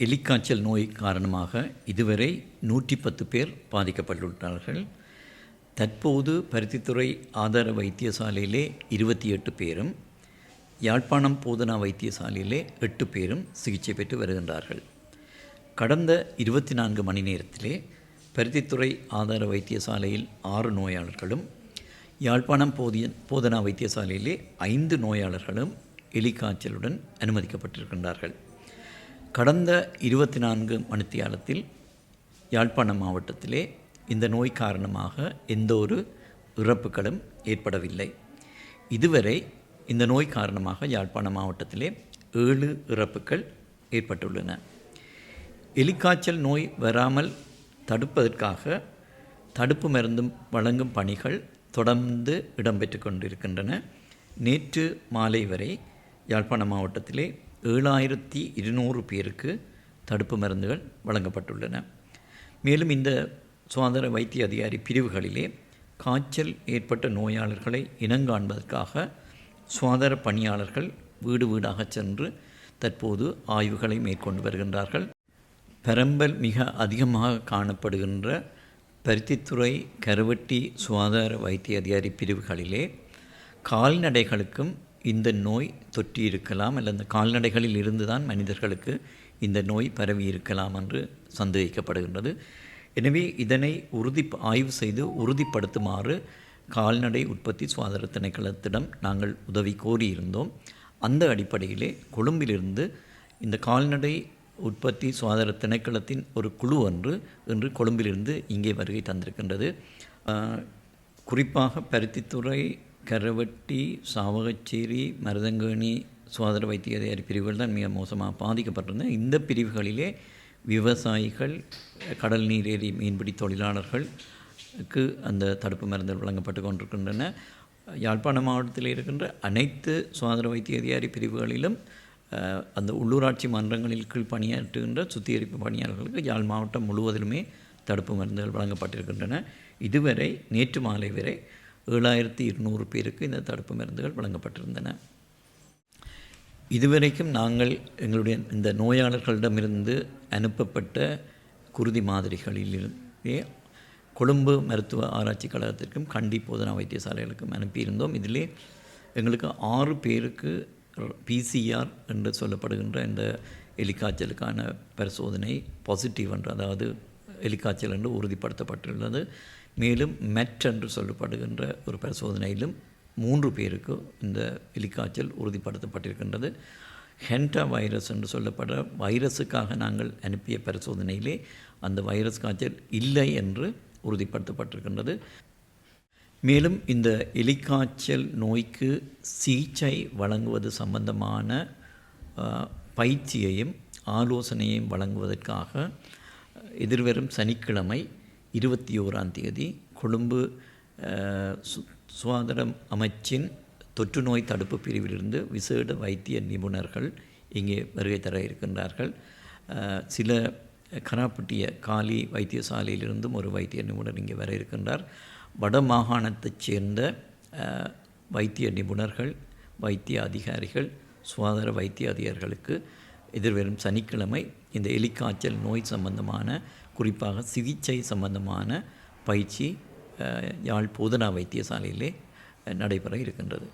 எலிக்காய்ச்சல் நோய் காரணமாக இதுவரை 110 பேர் பாதிக்கப்பட்டுள்ளார்கள். தற்போது பருத்தித்துறை ஆதார வைத்தியசாலையிலே 28 பேரும், யாழ்ப்பாணம் போதனா வைத்தியசாலையிலே 8 பேரும் சிகிச்சை பெற்று வருகின்றார்கள். கடந்த 24 மணி நேரத்திலே பருத்தித்துறை ஆதார வைத்தியசாலையில் 6 நோயாளர்களும், யாழ்ப்பாணம் போதனா வைத்தியசாலையிலே 5 நோயாளர்களும் எலிக்காய்ச்சலுடன் அனுமதிக்கப்பட்டிருக்கின்றார்கள். கடந்த 24 மணித்தியாலத்தில் யாழ்ப்பாணம் மாவட்டத்திலே இந்த நோய் காரணமாக எந்த ஒரு இறப்புகளும் ஏற்படவில்லை. இதுவரை இந்த நோய் காரணமாக யாழ்ப்பாணம் மாவட்டத்திலே 7 இறப்புகள் ஏற்பட்டுள்ளன. எலிக்காய்ச்சல் நோய் வராமல் தடுப்பதற்காக தடுப்பு மருந்தும் வழங்கும் பணிகள் தொடர்ந்து இடம்பெற்று கொண்டிருக்கின்றன. நேற்று மாலை வரை யாழ்ப்பாணம் மாவட்டத்திலே 7200 பேருக்கு தடுப்பு மருந்துகள் வழங்கப்பட்டுள்ளன. மேலும் இந்த சுகாதார வைத்திய அதிகாரி பிரிவுகளிலே காய்ச்சல் ஏற்பட்ட நோயாளர்களை இனங்காண்பதற்காக சுகாதார பணியாளர்கள் வீடு வீடாக சென்று தற்போது ஆய்வுகளை மேற்கொண்டு வருகின்றார்கள். பரம்பல் மிக அதிகமாக காணப்படுகின்ற பருத்தித்துறை கருவட்டி சுகாதார வைத்திய அதிகாரி பிரிவுகளிலே கால்நடைகளுக்கும் இந்த நோய் தொற்றி இருக்கலாம், அல்லது அந்த கால்நடைகளில் இருந்துதான் மனிதர்களுக்கு இந்த நோய் பரவி இருக்கலாம் என்று சந்தேகிக்கப்படுகின்றது. எனவே இதனை ஆய்வு செய்து உறுதிப்படுத்துமாறு கால்நடை உற்பத்தி சுகாதார திணைக்களத்திடம் நாங்கள் உதவி கோரியிருந்தோம். அந்த அடிப்படையிலே கொழும்பிலிருந்து இந்த கால்நடை உற்பத்தி சுகாதார திணைக்களத்தின் ஒரு குழு இன்று கொழும்பிலிருந்து இங்கே வருகை தந்திருக்கின்றது. குறிப்பாக பருத்தித்துறை, கரவட்டி, சாவகச்சேரி, மருதங்கேணி சுகாதார வைத்திய அதிகாரி பிரிவுகள் தான் மிக மோசமாக பாதிக்கப்பட்டிருந்தன. இந்த பிரிவுகளிலே விவசாயிகள், கடல் நீரேறி மீன்பிடி தொழிலாளர்களுக்கு அந்த தடுப்பு மருந்துகள் வழங்கப்பட்டு கொண்டிருக்கின்றன. யாழ்ப்பாணம் மாவட்டத்தில் இருக்கின்ற அனைத்து சுகாதார வைத்திய அதிகாரி பிரிவுகளிலும் அந்த உள்ளூராட்சி மன்றங்களில் கீழ் பணியாற்றுகின்ற சுத்திகரிப்பு பணியாளர்களுக்கு யாழ் மாவட்டம் முழுவதிலுமே தடுப்பு மருந்துகள் வழங்கப்பட்டிருக்கின்றன. இதுவரை நேற்று மாலை வரை 7200 பேருக்கு இந்த தடுப்பு மருந்துகள் வழங்கப்பட்டிருந்தன. இதுவரைக்கும் நாங்கள் எங்களுடைய இந்த நோயாளர்களிடமிருந்து அனுப்பப்பட்ட குருதி மாதிரிகளிலே கொழும்பு மருத்துவ ஆராய்ச்சி கழகத்திற்கும் கண்டி போதனா வைத்தியசாலைகளுக்கும் அனுப்பியிருந்தோம். இதிலே எங்களுக்கு 6 பேருக்கு பிசிஆர் என்று சொல்லப்படுகின்ற இந்த எலிக்காய்ச்சலுக்கான பரிசோதனை பாசிட்டிவ் என்று, அதாவது எலிக்காய்ச்சல் என்று உறுதிப்படுத்தப்பட்டுள்ளது. மேலும் மெட் என்று சொல்லப்படுகின்ற ஒரு பரிசோதனையிலும் 3 பேருக்கு இந்த எலிக்காய்ச்சல் உறுதிப்படுத்தப்பட்டிருக்கின்றது. ஹென்டா வைரஸ் என்று சொல்லப்படுற வைரஸுக்காக நாங்கள் அனுப்பிய பரிசோதனையிலே அந்த வைரஸ் காய்ச்சல் இல்லை என்று உறுதிப்படுத்தப்பட்டிருக்கின்றது. மேலும் இந்த எலிக்காய்ச்சல் நோய்க்கு சிகிச்சை வழங்குவது சம்பந்தமான பயிற்சியையும் ஆலோசனையையும் வழங்குவதற்காக எதிர்வரும் சனிக்கிழமை 21ஆம் தேதி கொழும்பு சுகாதார அமைச்சின் தொற்று நோய் தடுப்பு பிரிவிலிருந்து விசேட வைத்திய நிபுணர்கள் இங்கே வருகை தர இருக்கின்றார்கள். சில கராப்பட்டிய காலி வைத்தியசாலையிலிருந்தும் ஒரு வைத்திய நிபுணர் இங்கே வர இருக்கின்றார். வட மாகாணத்தைச் சேர்ந்த வைத்திய நிபுணர்கள், வைத்திய அதிகாரிகள், சுகாதார வைத்திய அதிகாரிகளுக்கு எதிர்வரும் சனிக்கிழமை இந்த எலிக்காய்ச்சல் நோய் சம்பந்தமான, குறிப்பாக சிகிச்சை சம்பந்தமான பயிற்சி யாழ் போதனா வைத்தியசாலையிலே நடைபெற இருக்கின்றது.